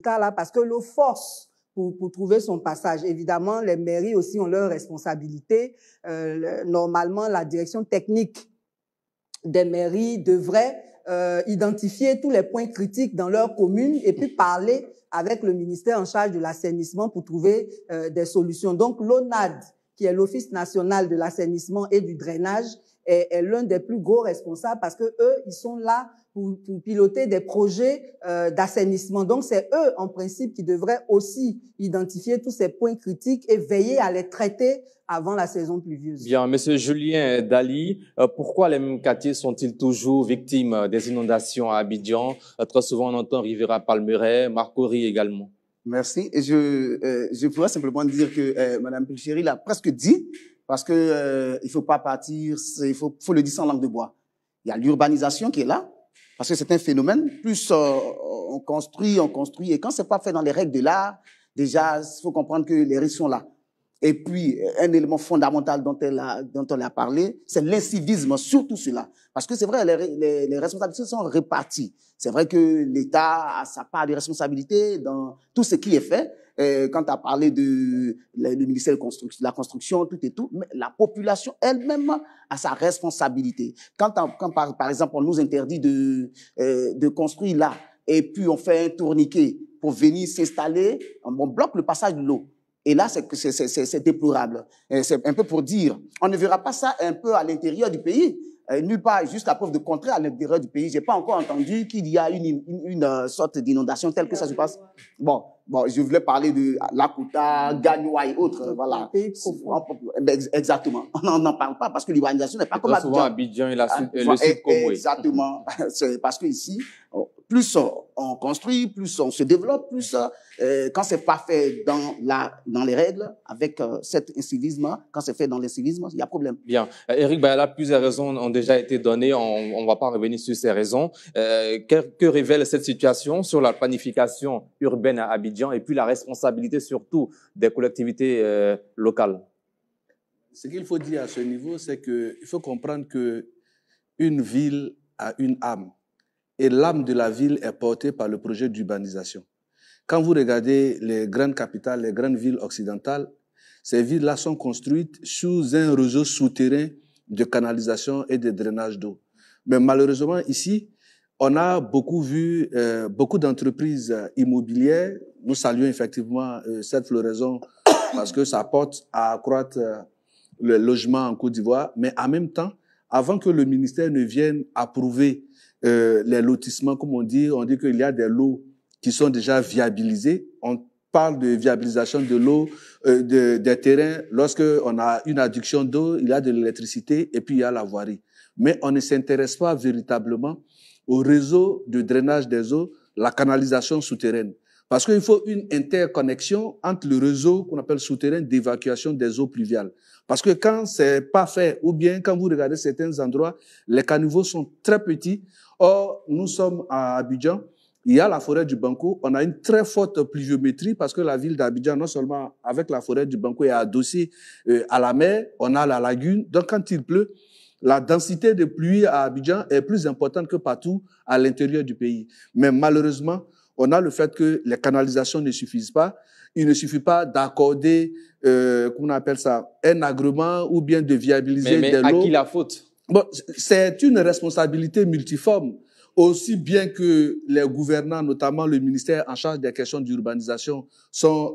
cas-là, parce que l'eau force pour trouver son passage. Évidemment, les mairies aussi ont leurs responsabilités. Normalement, la direction technique des mairies devrait identifier tous les points critiques dans leur commune et puis parler avec le ministère en charge de l'assainissement pour trouver des solutions. Donc, l'ONAD, qui est l'Office national de l'assainissement et du drainage, est l'un des plus gros responsables parce que eux, ils sont là pour piloter des projets d'assainissement. Donc, c'est eux, en principe, qui devraient aussi identifier tous ces points critiques et veiller à les traiter avant la saison pluvieuse. Bien, Monsieur Julien Dali, pourquoi les mêmes quartiers sont-ils toujours victimes des inondations à Abidjan? Très souvent, on entend Rivera Palmeraie, Marcory également. Merci. Et je pourrais simplement dire que Madame Pulchéry l'a presque dit, parce que il faut pas partir, il faut le dire sans langue de bois. Il y a l'urbanisation qui est là, parce que c'est un phénomène. Plus on construit, et quand c'est pas fait dans les règles de l'art, déjà, il faut comprendre que les risques sont là. Et puis, un élément fondamental dont on a parlé, c'est l'incivisme, surtout cela. Parce que c'est vrai, les responsabilités sont réparties. C'est vrai que l'État a sa part de responsabilité dans tout ce qui est fait. Quand tu as parlé le ministère de la construction, tout et tout, mais la population elle-même a sa responsabilité. Quand par exemple, on nous interdit de construire là, et puis on fait un tourniquet pour venir s'installer, on bloque le passage de l'eau. Et là, c'est déplorable. C'est un peu pour dire, on ne verra pas ça un peu à l'intérieur du pays. Nulle part, juste la preuve de contraire à l'intérieur du pays. J'ai pas encore entendu qu'il y a une sorte d'inondation telle que ça se passe. Bon, je voulais parler de Lakuta, Gagnoua et autres, voilà. Exactement. On n'en parle pas parce que l'urbanisation n'est pas comme Abidjan. Souvent Abidjan et le sud Congo. Exactement. C'est parce que ici, plus on construit, plus on se développe, plus quand c'est pas fait dans les règles, avec cet incivisme, quand c'est fait dans l'incivisme, il y a problème. Bien. Eric Bayala, plusieurs raisons ont déjà été données. On va pas revenir sur ces raisons. Que révèle cette situation sur la planification urbaine à Abidjan et puis la responsabilité surtout des collectivités locales? Ce qu'il faut dire à ce niveau, c'est qu'il faut comprendre que une ville a une âme. Et l'âme de la ville est portée par le projet d'urbanisation. Quand vous regardez les grandes capitales, les grandes villes occidentales, ces villes-là sont construites sous un réseau souterrain de canalisation et de drainage d'eau. Mais malheureusement, ici, on a beaucoup vu beaucoup d'entreprises immobilières. Nous saluons effectivement cette floraison parce que ça porte à accroître le logement en Côte d'Ivoire. Mais en même temps, avant que le ministère ne vienne approuver les lotissements, comme on dit qu'il y a des lots qui sont déjà viabilisés. On parle de viabilisation de l'eau, des terrains. Lorsque on a une adduction d'eau, il y a de l'électricité et puis il y a la voirie. Mais on ne s'intéresse pas véritablement au réseau de drainage des eaux, la canalisation souterraine. Parce qu'il faut une interconnexion entre le réseau qu'on appelle souterrain d'évacuation des eaux pluviales. Parce que quand c'est pas fait, ou bien quand vous regardez certains endroits, les caniveaux sont très petits. Or, nous sommes à Abidjan, il y a la forêt du Banco, on a une très forte pluviométrie parce que la ville d'Abidjan, non seulement avec la forêt du Banco est adossée à la mer, on a la lagune. Donc quand il pleut, la densité de pluie à Abidjan est plus importante que partout à l'intérieur du pays. Mais malheureusement, on a le fait que les canalisations ne suffisent pas. Il ne suffit pas d'accorder, comment on appelle ça, un agrément ou bien de viabiliser des lots. Mais à qui la faute? Bon, c'est une responsabilité multiforme. Aussi bien que les gouvernants, notamment le ministère en charge des questions d'urbanisation, sont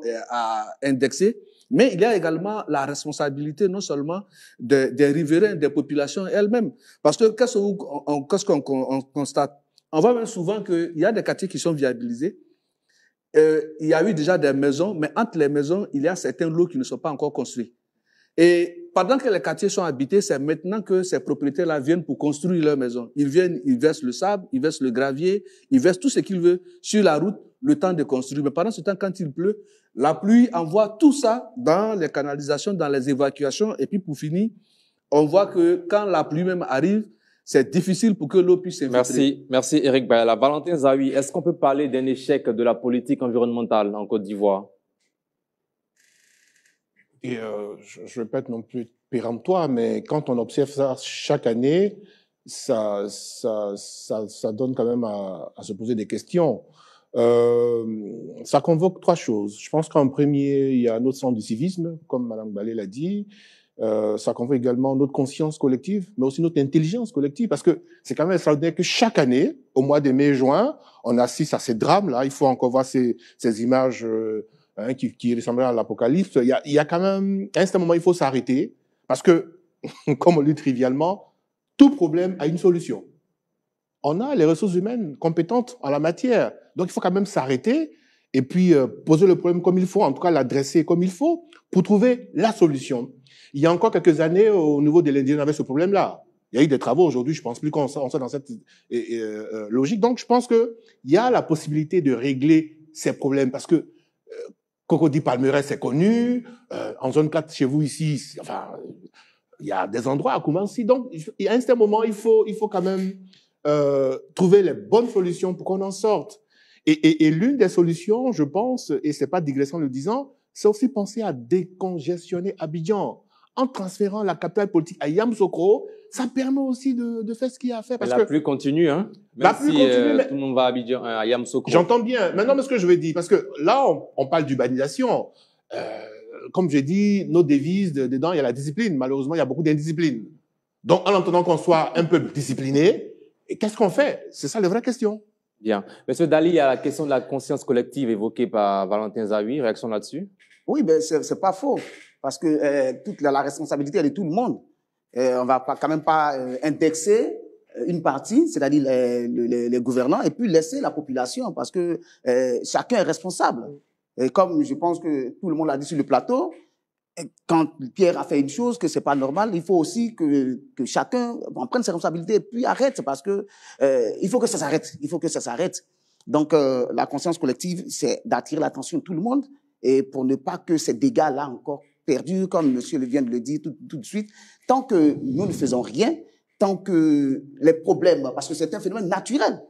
indexés, mais il y a également la responsabilité non seulement des riverains, des populations elles-mêmes. Parce que qu'est-ce qu'on constate? On voit même souvent qu'il y a des quartiers qui sont viabilisés. Il y a eu déjà des maisons, mais entre les maisons, il y a certains lots qui ne sont pas encore construits. Et pendant que les quartiers sont habités, c'est maintenant que ces propriétaires-là viennent pour construire leurs maisons. Ils viennent, ils versent le sable, ils versent le gravier, ils versent tout ce qu'ils veulent sur la route, le temps de construire. Mais pendant ce temps, quand il pleut, la pluie envoie tout ça dans les canalisations, dans les évacuations. Et puis pour finir, on voit que quand la pluie même arrive, c'est difficile pour que l'eau puisse s'infiltrer. Merci Eric Bayala. Valentin Zawi, est-ce qu'on peut parler d'un échec de la politique environnementale en Côte d'Ivoire? Et je ne vais pas être non plus péremptoire, mais quand on observe ça chaque année, ça donne quand même à se poser des questions. Ça convoque trois choses. Je pense qu'en premier, il y a notre sens du civisme, comme Madame Balé l'a dit. Ça convoque également notre conscience collective, mais aussi notre intelligence collective, parce que c'est quand même extraordinaire que chaque année, au mois de mai-juin, on assiste à ces drames-là. Il faut encore voir ces images qui ressemblent à l'apocalypse. Il y a quand même, à un certain moment, il faut s'arrêter, parce que, comme on le dit trivialement, tout problème a une solution. On a les ressources humaines compétentes en la matière. Donc, il faut quand même s'arrêter et puis poser le problème comme il faut, en tout cas l'adresser comme il faut, pour trouver la solution. Il y a encore quelques années, au niveau de l'Indien, on avait ce problème-là. Il y a eu des travaux aujourd'hui, je pense plus qu'on soit dans cette logique. Donc, je pense qu'il y a la possibilité de régler ces problèmes parce que Cocody Palmeraie, c'est connu. En zone 4, chez vous ici, enfin, il y a des endroits à Koumansi. Donc, à un certain moment, il faut quand même trouver les bonnes solutions pour qu'on en sorte. Et l'une des solutions, je pense, et c'est pas digression le disant, c'est aussi penser à décongestionner Abidjan. En transférant la capitale politique à Yamoussoukro, ça permet aussi de faire ce qu'il y a à faire. Parce la pluie continue, hein. Même si tout le monde va à Abidjan, à Yamoussoukro. J'entends bien. Maintenant, ce que je veux dire, parce que là, on parle d'urbanisation. Comme j'ai dit, nos devises, dedans, il y a la discipline. Malheureusement, il y a beaucoup d'indiscipline. Donc, en attendant qu'on soit un peu discipliné, qu'est-ce qu'on fait? C'est ça la vraie question. Bien. Monsieur Dali, il y a la question de la conscience collective évoquée par Valentin Zawi. Réaction là-dessus? Oui, ben c'est pas faux. Parce que toute la responsabilité, elle est de tout le monde. On va quand même pas indexer une partie, c'est-à-dire les gouvernants, et puis laisser la population, parce que chacun est responsable. Et comme je pense que tout le monde l'a dit sur le plateau, quand Pierre a fait une chose que c'est pas normal, il faut aussi que chacun en prenne ses responsabilités et puis arrête, parce que il faut que ça s'arrête. Il faut que ça s'arrête. Donc la conscience collective, c'est d'attirer l'attention de tout le monde, et pour ne pas que ces dégâts-là encore perdus, comme monsieur vient de le dire tout de suite, tant que nous ne faisons rien, tant que les problèmes, parce que c'est un phénomène naturel.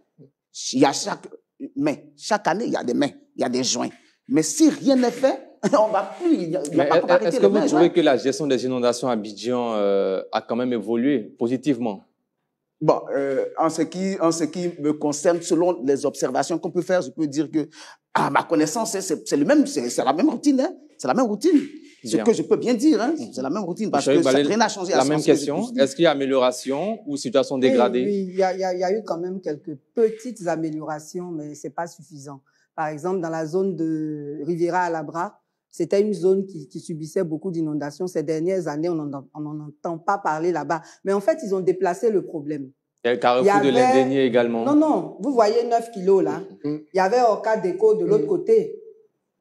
Il y a chaque année, il y a des mai, il y a des juins. Mais si rien n'est fait, on va plus. Est-ce que vous trouvez que la gestion des inondations à Abidjan a quand même évolué positivement? Bon, en ce qui me concerne, selon les observations qu'on peut faire, je peux dire que, à ma connaissance, c'est la même routine, hein. C'est la même routine. Ce que je peux bien dire, hein. C'est la même routine, parce que rien n'a changé. La même question. Est-ce qu'il y a amélioration ou situation dégradée? Oui, il y a eu quand même quelques petites améliorations, mais c'est pas suffisant. Par exemple, dans la zone de Riviera-Alabra, c'était une zone qui subissait beaucoup d'inondations. Ces dernières années, on n'en entend pas parler là-bas. Mais en fait, ils ont déplacé le problème. Il y a le carrefour de l'Indénié également. Non, vous voyez 9 kilos là. Il y avait Orca Déco de l'autre côté.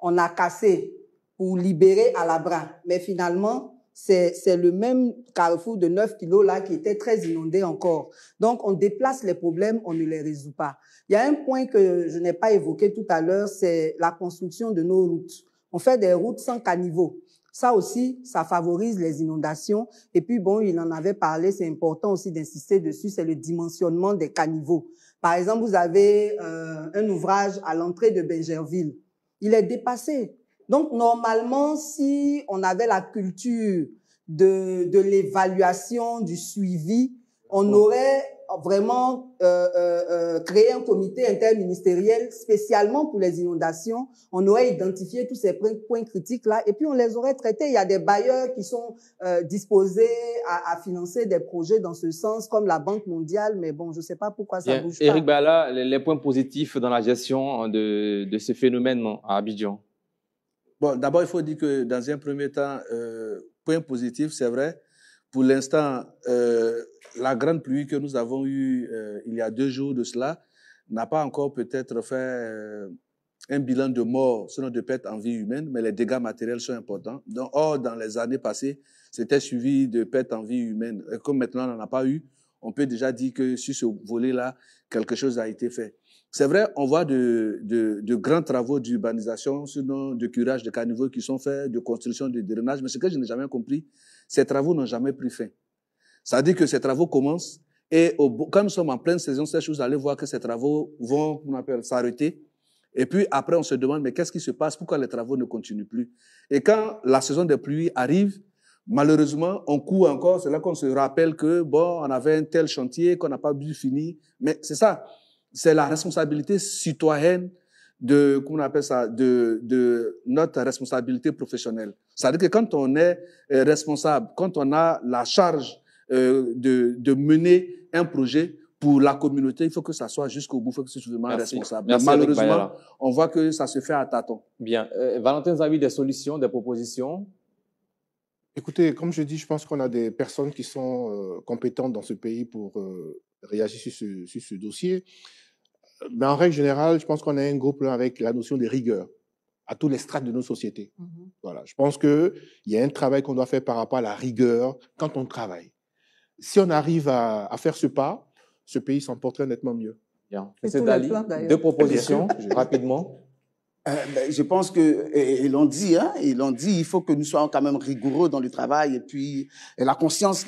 On a cassé pour libérer Alabra. Mais finalement, c'est le même carrefour de 9 kilos là qui était très inondé encore. Donc, on déplace les problèmes, on ne les résout pas. Il y a un point que je n'ai pas évoqué tout à l'heure, c'est la construction de nos routes. On fait des routes sans caniveau. Ça aussi, ça favorise les inondations. Et puis, bon, il en avait parlé, c'est important aussi d'insister dessus, c'est le dimensionnement des caniveaux. Par exemple, vous avez un ouvrage à l'entrée de Benjerville. Il est dépassé. Donc, normalement, si on avait la culture de l'évaluation, du suivi, on aurait vraiment créé un comité interministériel spécialement pour les inondations. On aurait identifié tous ces points critiques-là et puis on les aurait traités. Il y a des bailleurs qui sont disposés à financer des projets dans ce sens, comme la Banque mondiale, mais bon, je ne sais pas pourquoi ça bouge pas. Éric Bala, les points positifs dans la gestion de ce phénomène à Abidjan? Bon, d'abord, il faut dire que dans un premier temps, point positif, c'est vrai. Pour l'instant, la grande pluie que nous avons eue il y a 2 jours de cela n'a pas encore peut-être fait un bilan de mort, sinon de pertes en vie humaine, mais les dégâts matériels sont importants. Donc, or, dans les années passées, c'était suivi de pertes en vie humaine. Et comme maintenant, on n'en a pas eu, on peut déjà dire que sur ce volet-là, quelque chose a été fait. C'est vrai, on voit de grands travaux d'urbanisation, sinon de curage de caniveaux qui sont faits, de construction de drainage, mais ce que je n'ai jamais compris, ces travaux n'ont jamais pris fin. Ça veut dire que ces travaux commencent et quand nous sommes en pleine saison sèche, vous allez voir que ces travaux vont, on appelle, s'arrêter. Et puis après, on se demande, mais qu'est-ce qui se passe? Pourquoi les travaux ne continuent plus? Et quand la saison des pluies arrive, malheureusement, on court encore. C'est là qu'on se rappelle que, bon, on avait un tel chantier qu'on n'a pas pu finir. Mais c'est ça. C'est la responsabilité citoyenne comment on appelle ça, de notre responsabilité professionnelle. C'est-à-dire que quand on est responsable, quand on a la charge de mener un projet pour la communauté, il faut que ça soit jusqu'au bout, il faut que ce soit vraiment responsable. Merci, mais malheureusement, on voit que ça se fait à tâtons. Bien. Valentin, vous avez des solutions, des propositions? Écoutez, comme je dis, je pense qu'on a des personnes qui sont compétentes dans ce pays pour réagir sur ce dossier. Mais en règle générale, je pense qu'on a un gros problème avec la notion de rigueur à tous les strates de nos sociétés. Voilà. Je pense qu'il y a un travail qu'on doit faire par rapport à la rigueur quand on travaille. Si on arrive à faire ce pas, ce pays s'en porterait nettement mieux. Bien. M. Dali, deux propositions, rapidement. Je pense que, ils l'ont dit, il faut que nous soyons quand même rigoureux dans le travail et puis la conscience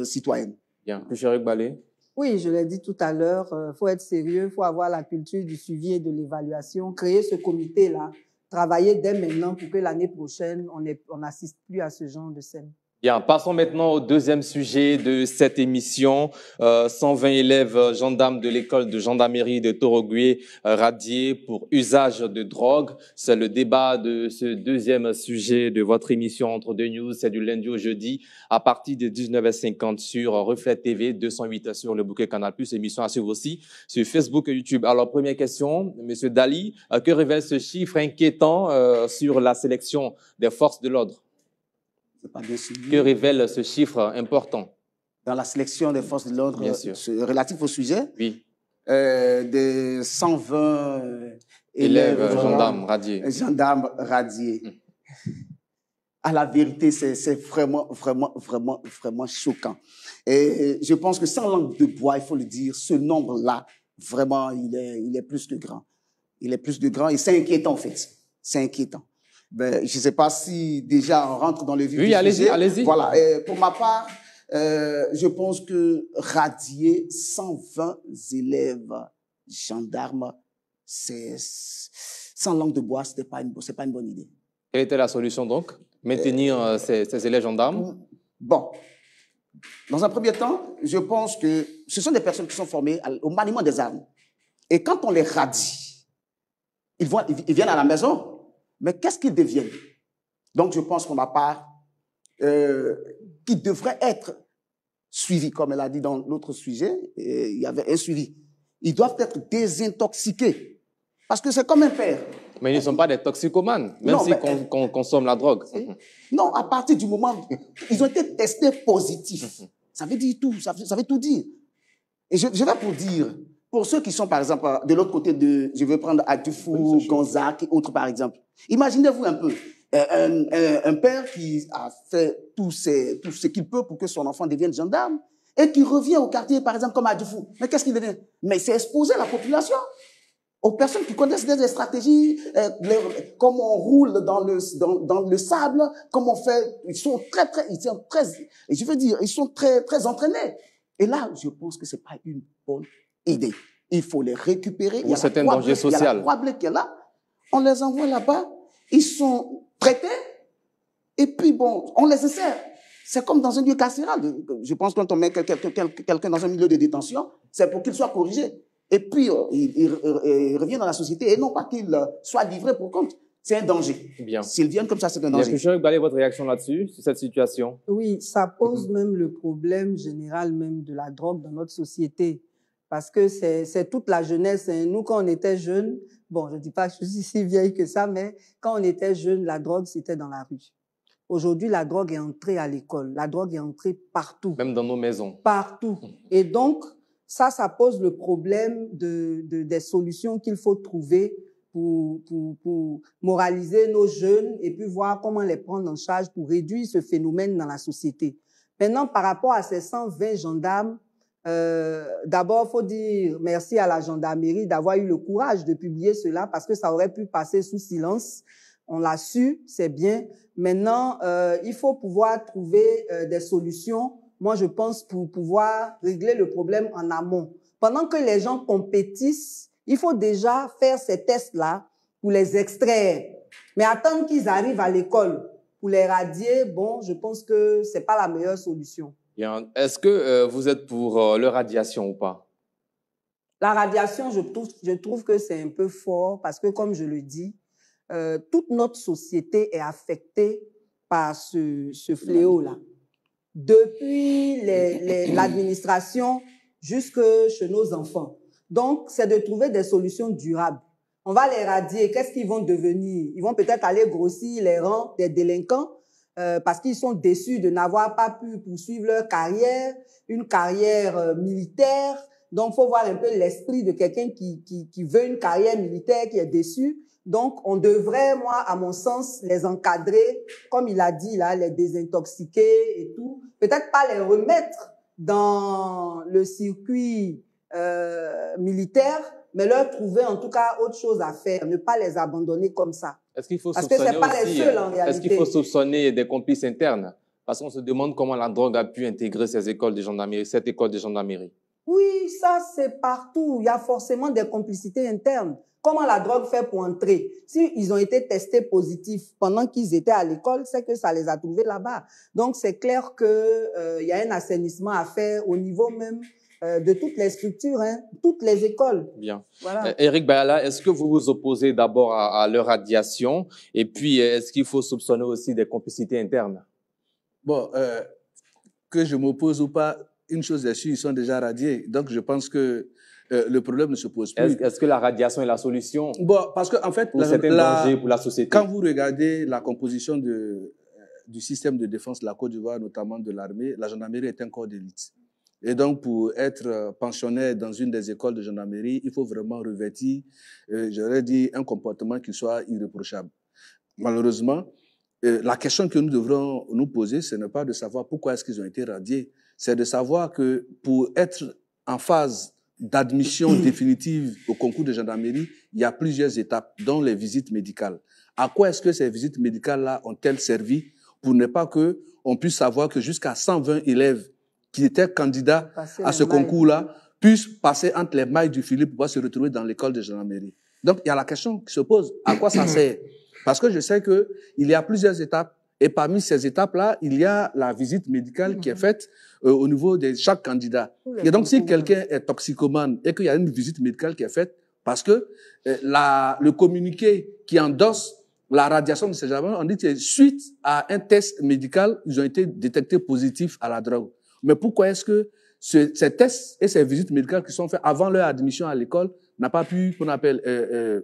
citoyenne. Bien. M. Balé. Oui, je l'ai dit tout à l'heure, faut être sérieux, faut avoir la culture du suivi et de l'évaluation, créer ce comité-là, travailler dès maintenant pour que l'année prochaine, on n'assiste plus à ce genre de scène. Bien, passons maintenant au deuxième sujet de cette émission. 120 élèves gendarmes de l'école de gendarmerie de Torogwe radiés pour usage de drogue. C'est le débat de ce deuxième sujet de votre émission Entre deux news. C'est du lundi au jeudi à partir de 19h50 sur Reflet TV, 208 sur le bouquet Canal+. Émission à suivre aussi sur Facebook et YouTube. Alors, première question, Monsieur Dali, que révèle ce chiffre inquiétant sur la sélection des forces de l'ordre? Que révèle ce chiffre important? Dans la sélection des forces de l'ordre, relatif au sujet, oui. Des 120 élèves gendarmes radiés. À la vérité, c'est vraiment choquant. Et je pense que sans langue de bois, il faut le dire, ce nombre-là, vraiment, il est plus que grand. Il est plus que grand et c'est inquiétant, en fait. C'est inquiétant. Ben, je ne sais pas si déjà on rentre dans le vif du sujet. Oui, allez-y. Voilà. Pour ma part, je pense que radier 120 élèves gendarmes, sans langue de bois, c'est pas une bonne idée. Quelle était la solution donc? Maintenir ces élèves gendarmes? Bon. Dans un premier temps, je pense que ce sont des personnes qui sont formées au maniement des armes. Et quand on les radie, ils viennent à la maison. Mais qu'est-ce qu'ils deviennent? Donc, je pense pour ma part qu'ils devraient être suivis, comme elle a dit dans l'autre sujet, il y avait un suivi. Ils doivent être désintoxiqués. Parce que c'est comme un père. Mais ils ne sont pas des toxicomanes, même s'ils consomment la drogue. Non, à partir du moment où ils ont été testés positifs, ça veut dire tout, ça veut tout dire. Et je vais pour dire, pour ceux qui sont, par exemple, de l'autre côté je veux prendre Adufou, Gonzague et autres, par exemple. Imaginez-vous un peu, un père qui a fait tout ce qu'il peut pour que son enfant devienne gendarme et qui revient au quartier, par exemple, comme Adufou. Mais qu'est-ce qu'il devient? Mais c'est exposer la population aux personnes qui connaissent des stratégies, comment on roule dans le sable, comment on fait. Ils sont très entraînés. Et là, je pense que c'est pas une bonne idée. Il faut les récupérer. Il y a un danger social. Il y a la Croix-Bleue qui est là. On les envoie là-bas. Ils sont traités. Et puis bon, on les insère. C'est comme dans un lieu carcéral. Je pense que quand on met quelqu'un dans un milieu de détention, c'est pour qu'il soit corrigé. Et puis, il revient dans la société et non pas qu'il soit livré pour compte. C'est un danger. Bien. S'ils viennent comme ça, c'est un danger. Est-ce que je vais votre réaction là-dessus, sur cette situation? Oui, ça pose même le problème général même de la drogue dans notre société. Parce que c'est toute la jeunesse. Hein. Nous, quand on était jeunes, bon, je ne dis pas que je suis si vieille que ça, mais quand on était jeunes, la drogue, c'était dans la rue. Aujourd'hui, la drogue est entrée à l'école. La drogue est entrée partout. Même dans nos maisons. Partout. Et donc, ça pose le problème des solutions qu'il faut trouver pour moraliser nos jeunes et puis voir comment les prendre en charge pour réduire ce phénomène dans la société. Maintenant, par rapport à ces 120 gendarmes, d'abord, faut dire merci à la gendarmerie d'avoir eu le courage de publier cela parce que ça aurait pu passer sous silence. On l'a su, c'est bien. Maintenant, il faut pouvoir trouver des solutions. Moi, je pense pour pouvoir régler le problème en amont. Pendant que les gens compétissent, il faut déjà faire ces tests-là pour les extraire. Mais attendre qu'ils arrivent à l'école pour les radier, bon, je pense que c'est pas la meilleure solution. Est-ce que vous êtes pour leur radiation ou pas? La radiation, je trouve que c'est un peu fort parce que, comme je le dis, toute notre société est affectée par ce fléau-là. Depuis l'administration jusque chez nos enfants. Donc, c'est de trouver des solutions durables. On va les radier. Qu'est-ce qu'ils vont devenir? Ils vont peut-être aller grossir les rangs des délinquants parce qu'ils sont déçus de n'avoir pas pu poursuivre leur carrière, une carrière militaire. Donc, il faut voir un peu l'esprit de quelqu'un qui veut une carrière militaire, qui est déçu. Donc, on devrait, moi, à mon sens, les encadrer, comme il a dit, là, les désintoxiquer et tout. Peut-être pas les remettre dans le circuit militaire, mais leur trouver en tout cas autre chose à faire, ne pas les abandonner comme ça. Est-ce qu'il faut Parce que c'est pas les seuls en réalité. Est-ce qu'il faut soupçonner des complices internes? Parce qu'on se demande comment la drogue a pu intégrer ces écoles de gendarmerie, cette école de gendarmerie. Oui, ça c'est partout. Il y a forcément des complicités internes. Comment la drogue fait pour entrer? Si ils ont été testés positifs pendant qu'ils étaient à l'école, c'est que ça les a trouvés là-bas. Donc c'est clair que y a un assainissement à faire au niveau même de toutes les structures, hein, toutes les écoles. Bien. Voilà. Éric Bayala, est-ce que vous vous opposez d'abord à leur radiation? Et puis, est-ce qu'il faut soupçonner aussi des complicités internes? Bon, que je m'oppose ou pas, une chose est sûre, ils sont déjà radiés. Donc, je pense que le problème ne se pose plus. Est-ce que la radiation est la solution? Bon, parce que en fait, pour certains dangers pour la société. Quand vous regardez la composition du système de défense de la Côte d'Ivoire, notamment de l'armée, la gendarmerie est un corps d'élite. Et donc, pour être pensionnaire dans une des écoles de gendarmerie, il faut vraiment revêtir, j'aurais dit, un comportement qui soit irréprochable. Malheureusement, la question que nous devrons nous poser, ce n'est pas de savoir pourquoi est-ce qu'ils ont été radiés, c'est de savoir que pour être en phase d'admission définitive au concours de gendarmerie, il y a plusieurs étapes, dont les visites médicales. À quoi est-ce que ces visites médicales-là ont-elles servi pour ne pas qu'on puisse savoir que jusqu'à 120 élèves qui étaient candidats à ce concours-là puissent passer entre les mailles du filet pour pouvoir se retrouver dans l'école de gendarmerie. Donc, il y a la question qui se pose, à quoi ça sert? Parce que je sais que il y a plusieurs étapes, et parmi ces étapes-là, il y a la visite médicale qui est faite au niveau de chaque candidat. Et donc, si quelqu'un est toxicomane et qu'il y a une visite médicale qui est faite, parce que le communiqué qui endosse la radiation de ces gens, on dit que suite à un test médical, ils ont été détectés positifs à la drogue. Mais pourquoi est-ce que ces tests et ces visites médicales qui sont faits avant leur admission à l'école n'a pas pu, qu'on appelle,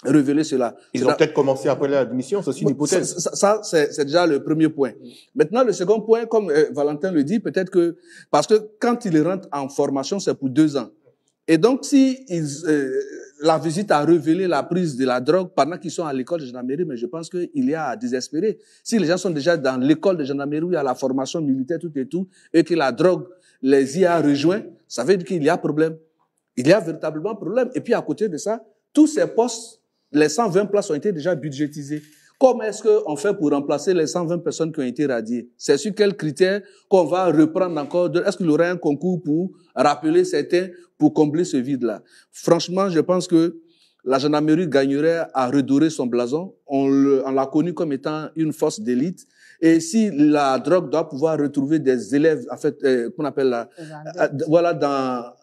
révéler cela? Ils ont peut-être commencé après l'admission, c'est aussi une hypothèse. Ça c'est déjà le premier point. Maintenant, le second point, comme Valentin le dit, peut-être que, parce que quand ils rentrent en formation, c'est pour 2 ans. Et donc, si la visite a révélé la prise de la drogue pendant qu'ils sont à l'école de gendarmerie, mais je pense qu'il y a à désespérer. Si les gens sont déjà dans l'école de gendarmerie où il y a la formation militaire, tout et tout, et que la drogue les y a rejoints, ça veut dire qu'il y a problème. Il y a véritablement problème. Et puis, à côté de ça, tous ces postes, les 120 places ont été déjà budgétisées. Comment est-ce qu'on fait pour remplacer les 120 personnes qui ont été radiées? C'est sur quels critères qu'on va reprendre encore? Est-ce qu'il y aura un concours pour rappeler certains pour combler ce vide-là? Franchement, je pense que la gendarmerie gagnerait à redorer son blason. On l'a connu comme étant une force d'élite. Et si la drogue doit pouvoir retrouver des élèves, en fait, qu'on appelle voilà, dans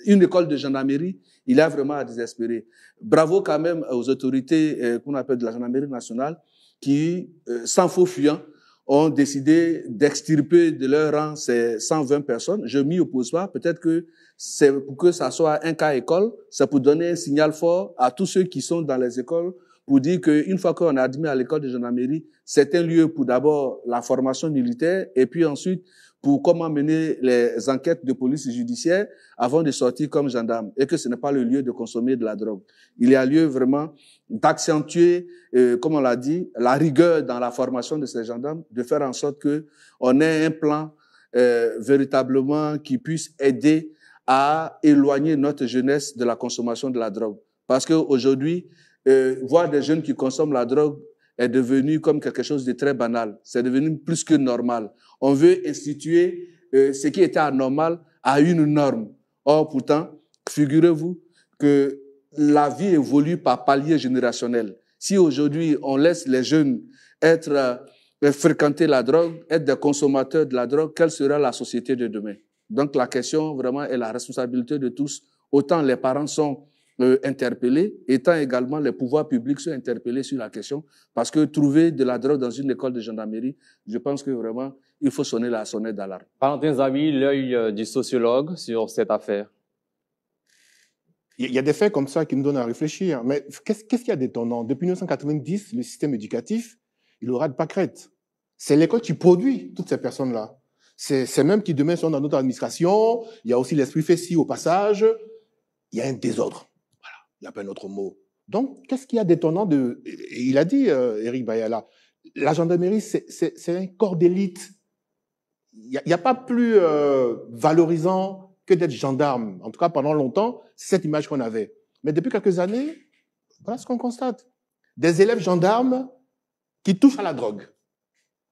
une école de gendarmerie, il a vraiment à désespérer. Bravo quand même aux autorités qu'on appelle de la gendarmerie nationale qui, sans faux fuyant, ont décidé d'extirper de leur rang ces 120 personnes. Je m'y oppose pas. Peut-être que c'est pour que ça soit un cas école, c'est pour donner un signal fort à tous ceux qui sont dans les écoles pour dire qu'une fois qu'on est admis à l'école de gendarmerie, c'est un lieu pour d'abord la formation militaire et puis ensuite pour comment mener les enquêtes de police judiciaire avant de sortir comme gendarme et que ce n'est pas le lieu de consommer de la drogue. Il y a lieu vraiment d'accentuer, comme on l'a dit, la rigueur dans la formation de ces gendarmes, de faire en sorte que on ait un plan véritablement qui puisse aider à éloigner notre jeunesse de la consommation de la drogue. Parce qu'aujourd'hui, voir des jeunes qui consomment la drogue est devenu comme quelque chose de très banal. C'est devenu plus que normal. On veut instituer ce qui était anormal à une norme. Or, pourtant, figurez-vous que la vie évolue par palier générationnel. Si aujourd'hui, on laisse les jeunes fréquenter la drogue, être des consommateurs de la drogue, quelle sera la société de demain? Donc, la question vraiment est la responsabilité de tous autant les parents sont interpellés, étant également les pouvoirs publics sont interpellés sur la question, parce que trouver de la drogue dans une école de gendarmerie, je pense que vraiment, il faut sonner la sonnette d'alarme. Valentin Zawi, l'œil du sociologue sur cette affaire. Il y a des faits comme ça qui nous donnent à réfléchir. Mais qu'est-ce qu'il y a d'étonnant? Depuis 1990, le système éducatif, il aura de pâquerettes. C'est l'école qui produit toutes ces personnes-là. C'est même qui demain sont dans notre administration. Il y a aussi l'esprit festif au passage. Il y a un désordre. Voilà. Il n'y a pas un autre mot. Donc, qu'est-ce qu'il y a d'étonnant de... Il a dit, Éric Bayala, la gendarmerie, c'est un corps d'élite. Il n'y a pas plus valorisant que d'être gendarme. En tout cas, pendant longtemps, c'est cette image qu'on avait. Mais depuis quelques années, voilà ce qu'on constate. Des élèves gendarmes qui touchent à la drogue.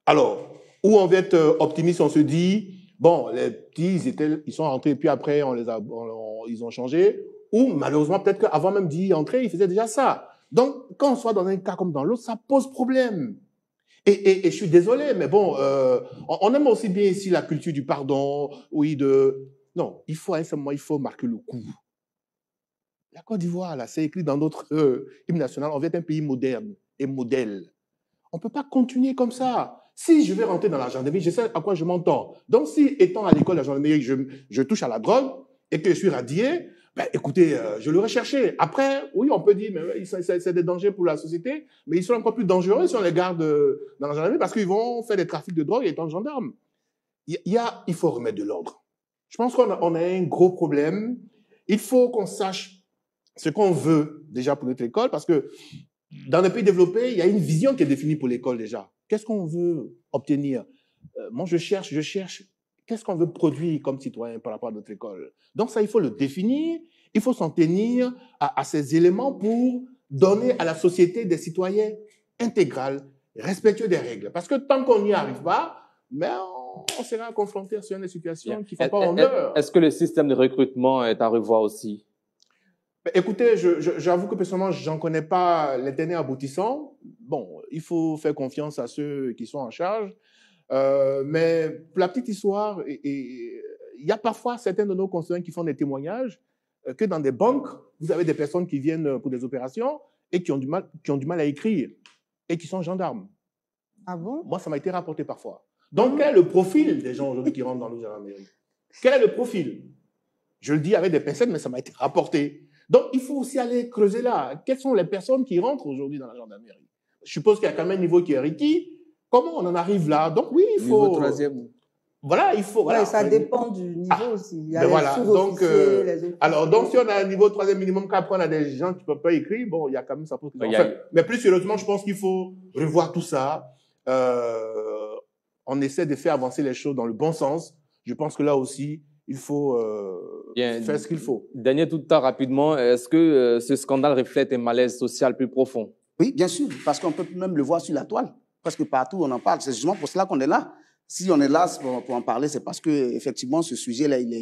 Alors, où on veut être optimiste, on se dit, bon, les petits, ils sont rentrés, puis après, ils ont changé. Ou, malheureusement, peut-être qu'avant même d'y entrer, ils faisaient déjà ça. Donc, quand on soit dans un cas comme dans l'autre, ça pose problème. Et je suis désolé, mais bon, on aime aussi bien ici la culture du pardon, oui, non, il faut, à un certain moment, il faut marquer le coup. La Côte d'Ivoire, là, c'est écrit dans notre hymne national, on veut être un pays moderne et modèle. On ne peut pas continuer comme ça. Si je vais rentrer dans la gendarmerie, je sais à quoi je m'entends. Donc, si, étant à l'école de la gendarmerie, je touche à la drogue et que je suis radié, ben, écoutez, je l'aurais cherché. Après, oui, on peut dire, mais c'est des dangers pour la société, mais ils sont encore plus dangereux si on les garde dans la gendarmerie parce qu'ils vont faire des trafics de drogue étant gendarmes. Il faut remettre de l'ordre. Je pense qu'on a un gros problème. Il faut qu'on sache ce qu'on veut déjà pour notre école parce que dans les pays développés, il y a une vision qui est définie pour l'école déjà. Qu'est-ce qu'on veut obtenir? Moi, je cherche, qu'est-ce qu'on veut produire comme citoyen par rapport à notre école? Donc ça, il faut le définir, il faut s'en tenir à ces éléments pour donner à la société des citoyens intégral, respectueux des règles. Parce que tant qu'on n'y arrive pas, mais on sera confronté à des situations qui ne font pas honneur. Est-ce que le système de recrutement est à revoir aussi? Écoutez, j'avoue que personnellement, j'en connais pas les derniers aboutissants. Bon, il faut faire confiance à ceux qui sont en charge. Mais pour la petite histoire, il y a parfois certains de nos conseillers qui font des témoignages que dans des banques, vous avez des personnes qui viennent pour des opérations et qui ont du mal à écrire et qui sont gendarmes. Ah bon? Moi, ça m'a été rapporté parfois. Donc, quel est le profil des gens aujourd'hui qui rentrent dans nos gendarmeries? Quel est le profil? Je le dis avec des pincettes, mais ça m'a été rapporté. Donc, il faut aussi aller creuser là. Quelles sont les personnes qui rentrent aujourd'hui dans la gendarmerie? Je suppose qu'il y a quand même un niveau qui est requis. Comment on en arrive là? Donc, oui, il faut... Niveau troisième. Voilà, il faut... Voilà. Ouais, ça dépend du niveau aussi. Il y a ben les voilà. Donc, les officiers. alors, donc, si on a un niveau 3e minimum, qu'après on a des gens qui ne peuvent pas écrire, bon, il y a quand même ça pose question. Enfin, mais plus sérieusement, je pense qu'il faut revoir tout ça. On essaie de faire avancer les choses dans le bon sens. Je pense que là aussi, il faut faire ce qu'il faut. Dernier tout le temps, rapidement, est-ce que ce scandale reflète un malaise social plus profond? Oui, bien sûr, parce qu'on peut même le voir sur la toile. Presque partout, on en parle. C'est justement pour cela qu'on est là. Si on est là pour en parler, c'est parce que effectivement, ce sujet-là, il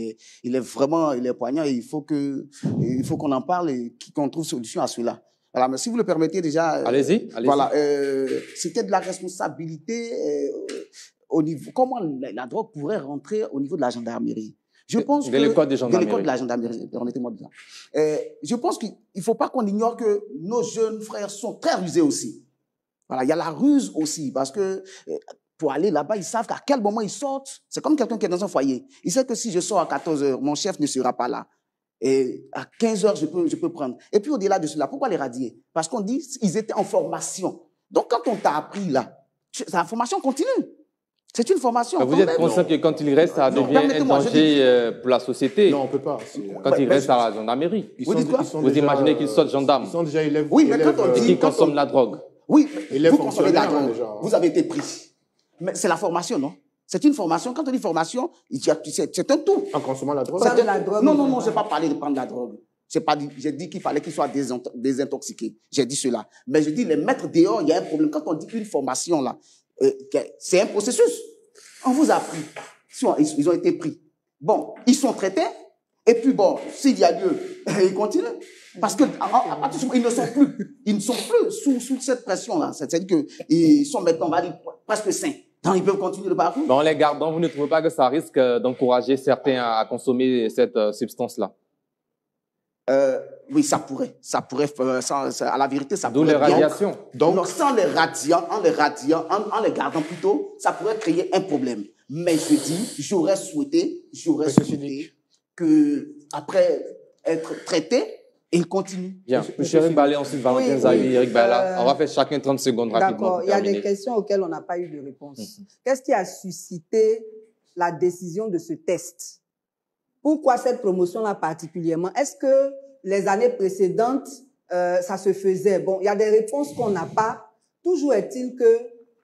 est poignant et il faut qu'on en parle et qu'on trouve solution à cela. Voilà, mais si vous le permettez déjà. Allez-y. Voilà, c'était de la responsabilité au niveau. Comment la drogue pourrait rentrer au niveau de la gendarmerie? Je pense de l'école de gendarmerie. De l'école de la gendarmerie, permettez-moi de dire. Je pense qu'il ne faut pas qu'on ignore que nos jeunes frères sont très rusés aussi. Voilà, il y a la ruse aussi, parce que pour aller là-bas, ils savent qu'à quel moment ils sortent. C'est comme quelqu'un qui est dans un foyer. Il sait que si je sors à 14 heures, mon chef ne sera pas là. Et à 15 heures, je peux prendre. Et puis au-delà de cela, pourquoi les radier? Parce qu'on dit qu'ils étaient en formation. Donc quand on t'a appris là, la formation continue. C'est une formation. Vous êtes conscient que quand il reste, ça devient un danger pour la société? Non, on ne peut pas. Quand il reste à la gendarmerie. Vous imaginez qu'ils sortent gendarmes? Ils sont déjà élèves. Oui, mais quand on dit... Qui consomment la drogue? Oui, vous consommez de la drogue. Vous avez été pris. Mais c'est la formation, non? C'est une formation. Quand on dit formation, c'est un tout. En consommant la drogue? Non, je n'ai pas parlé de prendre la drogue. J'ai dit qu'il fallait qu'ils soient désintoxiqués. J'ai dit cela. Mais je dis, les mettre dehors, il y a un problème. Quand on dit une formation, là, c'est un processus. On vous a pris. Ils ont été pris. Bon, ils sont traités. Et puis bon, s'il y a lieu, ils continuent. Parce que ils ne sont plus sous cette pression-là. C'est-à-dire qu'ils sont maintenant, on va dire, presque sains. Donc, ils peuvent continuer le parcours. En les gardant, vous ne trouvez pas que ça risque d'encourager certains à consommer cette substance-là? Oui, ça pourrait, à la vérité, ça D'où pourrait. les radiations. Donc, sans les radiant, en les gardant plutôt, ça pourrait créer un problème. Mais je dis, j'aurais souhaité que, après être traité, il continue. Bien. Monsieur Eric Balé, ensuite Valentin Zawi, Eric Bala. On va faire chacun 30 secondes rapidement. D'accord. Il y a des questions auxquelles on n'a pas eu de réponse. Qu'est-ce qui a suscité la décision de ce test? Pourquoi cette promotion-là particulièrement? Est-ce que les années précédentes, ça se faisait? Bon, il y a des réponses qu'on n'a pas. Toujours est-il que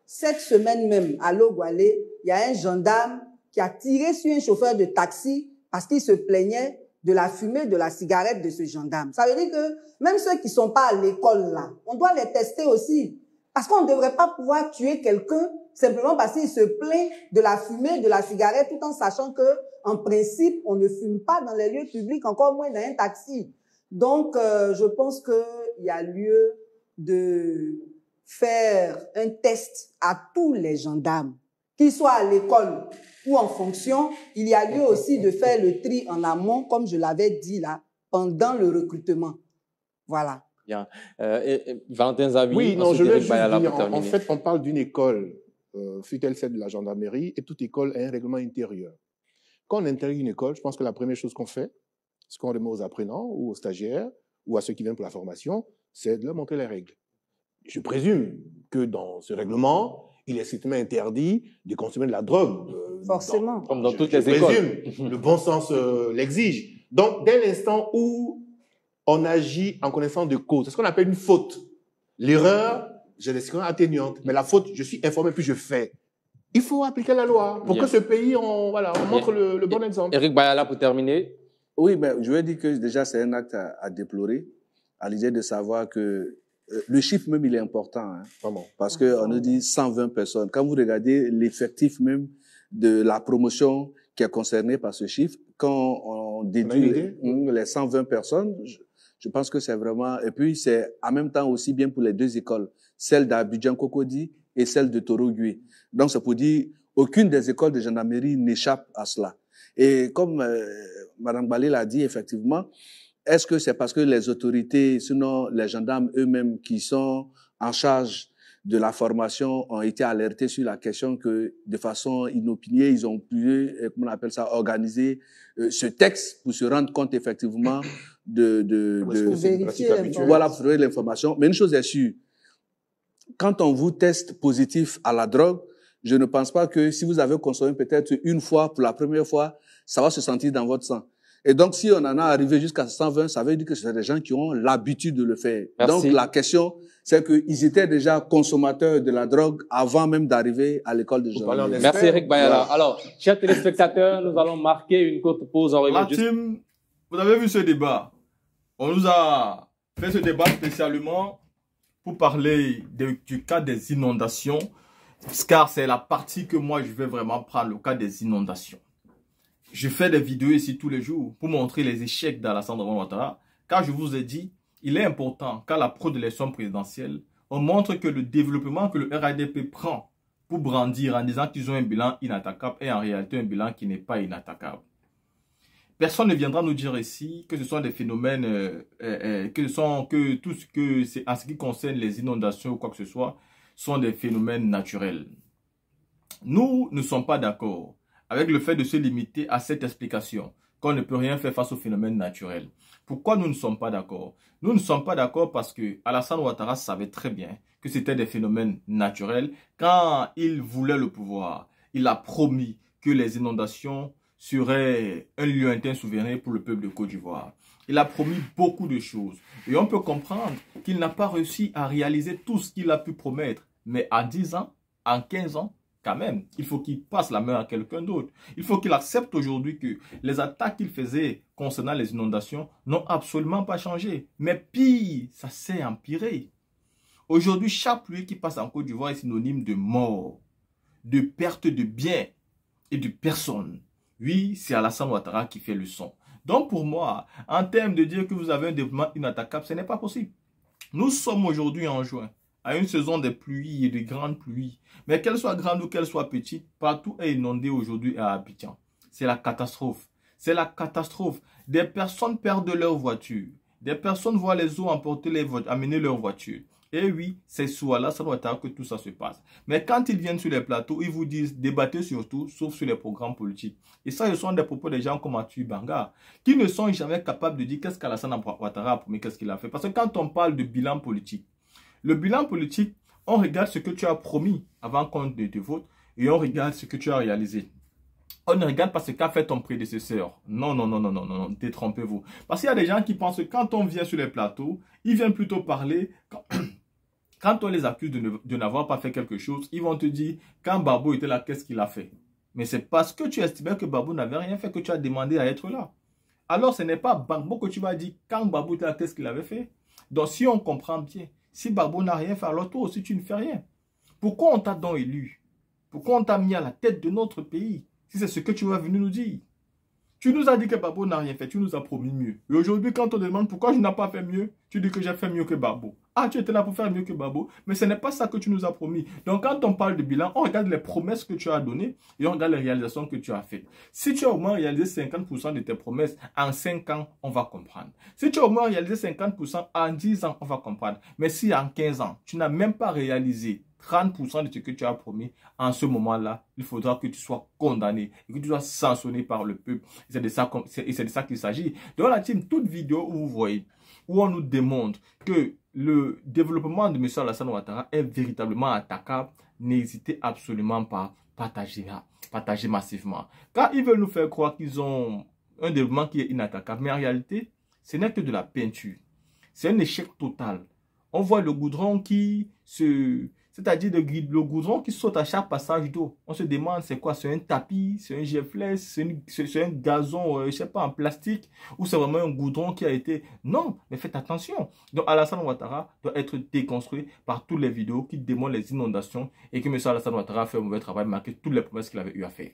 cette semaine même, à Logwalé, il y a un gendarme qui a tiré sur un chauffeur de taxi parce qu'il se plaignait de la fumée de la cigarette de ce gendarme. Ça veut dire que même ceux qui sont pas à l'école là, on doit les tester aussi. Parce qu'on ne devrait pas pouvoir tuer quelqu'un simplement parce qu'il se plaint de la fumée de la cigarette tout en sachant que, en principe, on ne fume pas dans les lieux publics, encore moins dans un taxi. Donc, je pense qu'il y a lieu de faire un test à tous les gendarmes, qu'ils soient à l'école ou en fonction. Il y a lieu aussi de faire le tri en amont, comme je l'avais dit là, pendant le recrutement. Voilà. Bien. Valentin Zawi, Oui, non, je ensuite veux Eric juste Bayala dire, pour terminer. en fait, on parle d'une école, fut-elle celle de la gendarmerie, et toute école a un règlement intérieur. Quand on intègre une école, je pense que la première chose qu'on fait, ce qu'on remet aux apprenants ou aux stagiaires ou à ceux qui viennent pour la formation, c'est de leur montrer les règles. Je présume que dans ce règlement, il est strictement interdit de consommer de la drogue. Forcément. Comme dans toutes les écoles. Présume, le bon sens l'exige. Donc, dès l'instant où on agit en connaissance de cause, c'est ce qu'on appelle une faute. L'erreur, j'ai des circonstances atténuantes, mais la faute, je suis informé puis je fais. Il faut appliquer la loi pour que ce pays, on montre le bon exemple. Eric Bayala pour terminer. Oui, mais je vais dire que déjà c'est un acte à déplorer, à l'idée de savoir que le chiffre même il est important, hein, Vraiment. parce que on nous dit 120 personnes. Quand vous regardez l'effectif même de la promotion qui est concernée par ce chiffre, quand on déduit les 120 personnes, je pense que c'est vraiment, et puis c'est en même temps aussi bien pour les deux écoles, celle d'Abidjan Cocody et celle de Toro-Gui. Donc c'est pour dire, aucune des écoles de gendarmerie n'échappe à cela. Et comme Madame Balé l'a dit, effectivement, est-ce que c'est parce que les autorités, sinon les gendarmes eux-mêmes qui sont en charge de la formation ont été alertés sur la question que, de façon inopinée, ils ont pu, comment on appelle ça, organiser ce texte pour se rendre compte effectivement voilà, pour vérifier l'information. Mais une chose est sûre, quand on vous teste positif à la drogue, je ne pense pas que si vous avez consommé peut-être une fois, pour la première fois, ça va se sentir dans votre sang. Et donc, si on en a arrivé jusqu'à 120, ça veut dire que c'est des gens qui ont l'habitude de le faire. Merci. Donc, la question, c'est qu'ils étaient déjà consommateurs de la drogue avant même d'arriver à l'école de gendarmerie. Merci Eric Bayala. Alors, chers téléspectateurs, nous allons marquer une courte pause. La team, vous avez vu ce débat. On nous a fait ce débat spécialement pour parler du cas des inondations, car c'est la partie que moi je vais vraiment prendre, le cas des inondations. Je fais des vidéos ici tous les jours pour montrer les échecs d'Alassane Ouattara, car je vous ai dit, il est important qu'à l'approche de l'élection présidentielle, on montre que le développement que le RADP prend pour brandir en disant qu'ils ont un bilan inattaquable est en réalité un bilan qui n'est pas inattaquable. Personne ne viendra nous dire ici que ce sont des phénomènes, que tout ce que c'est en ce qui concerne les inondations ou quoi que ce soit, sont des phénomènes naturels. Nous ne sommes pas d'accord avec le fait de se limiter à cette explication, qu'on ne peut rien faire face aux phénomènes naturels. Pourquoi nous ne sommes pas d'accord? Nous ne sommes pas d'accord parce que Alassane Ouattara savait très bien que c'était des phénomènes naturels. Quand il voulait le pouvoir, il a promis que les inondations seraient un lointain souvenir pour le peuple de Côte d'Ivoire. Il a promis beaucoup de choses. Et on peut comprendre qu'il n'a pas réussi à réaliser tout ce qu'il a pu promettre. Mais à 10 ans, en 15 ans, quand même, il faut qu'il passe la main à quelqu'un d'autre. Il faut qu'il accepte aujourd'hui que les attaques qu'il faisait concernant les inondations n'ont absolument pas changé. Mais pire, ça s'est empiré. Aujourd'hui, chaque pluie qui passe en Côte d'Ivoire est synonyme de mort, de perte de biens et de personnes. Oui, c'est Alassane Ouattara qui fait le son. Donc pour moi, en termes de dire que vous avez un développement inattaquable, ce n'est pas possible. Nous sommes aujourd'hui en juin, à une saison des pluies et de grandes pluies. Mais qu'elles soient grandes ou qu'elles soient petites, partout est inondé aujourd'hui à Abidjan. C'est la catastrophe. C'est la catastrophe. Des personnes perdent leur voiture. Des personnes voient les eaux amener leur voiture. Et oui, c'est sous Alassane Ouattara que tout ça se passe. Mais quand ils viennent sur les plateaux, ils vous disent débattez sur tout, sauf sur les programmes politiques. Et ça, ce sont des propos des gens comme Atu Banga, qui ne sont jamais capables de dire qu'est-ce qu'Alassane Ouattara a promis, qu'est-ce qu'il a fait. Parce que quand on parle de bilan politique, le bilan politique, on regarde ce que tu as promis avant qu'on te vote et on regarde ce que tu as réalisé. On ne regarde pas ce qu'a fait ton prédécesseur. Non, non, non, non, non, non, détrompez-vous. Parce qu'il y a des gens qui pensent que quand on vient sur les plateaux, ils viennent plutôt parler... Quand on les accuse de n'avoir pas fait quelque chose, ils vont te dire, quand Babou était là, qu'est-ce qu'il a fait? Mais c'est parce que tu estimais que Babou n'avait rien fait que tu as demandé à être là. Alors ce n'est pas Babou que tu vas dire, quand Babou était là, qu'est-ce qu'il avait fait? Donc si on comprend bien, si Babou n'a rien fait, alors toi aussi tu ne fais rien. Pourquoi on t'a donc élu? Pourquoi on t'a mis à la tête de notre pays? Si c'est ce que tu vas venir nous dire. Tu nous as dit que Babou n'a rien fait, tu nous as promis mieux. Et aujourd'hui, quand on te demande pourquoi je n'ai pas fait mieux, tu dis que j'ai fait mieux que Babou. Ah, tu étais là pour faire mieux que Babou, mais ce n'est pas ça que tu nous as promis. Donc, quand on parle de bilan, on regarde les promesses que tu as données et on regarde les réalisations que tu as faites. Si tu as au moins réalisé 50% de tes promesses en 5 ans, on va comprendre. Si tu as au moins réalisé 50% en 10 ans, on va comprendre. Mais si en 15 ans, tu n'as même pas réalisé 30% de ce que tu as promis, en ce moment-là, il faudra que tu sois condamné et que tu sois sanctionné par le peuple. C'est de ça qu'il s'agit. Dans la team, toute vidéo où vous voyez, où on nous démontre que le développement de M. Alassane Ouattara est véritablement attaquable, n'hésitez absolument pas à partager massivement. Car ils veulent nous faire croire qu'ils ont un développement qui est inattaquable, mais en réalité, ce n'est que de la peinture. C'est un échec total. On voit le goudron qui se... C'est-à-dire le goudron qui saute à chaque passage d'eau. On se demande c'est quoi? C'est un tapis, c'est un GFLS, c'est un gazon, je ne sais pas, en plastique, ou c'est vraiment un goudron qui a été... Non, mais faites attention. Donc Alassane Ouattara doit être déconstruit par toutes les vidéos qui démontrent les inondations et que M. Alassane Ouattara a fait un mauvais travail, malgré toutes les promesses qu'il avait eu à faire.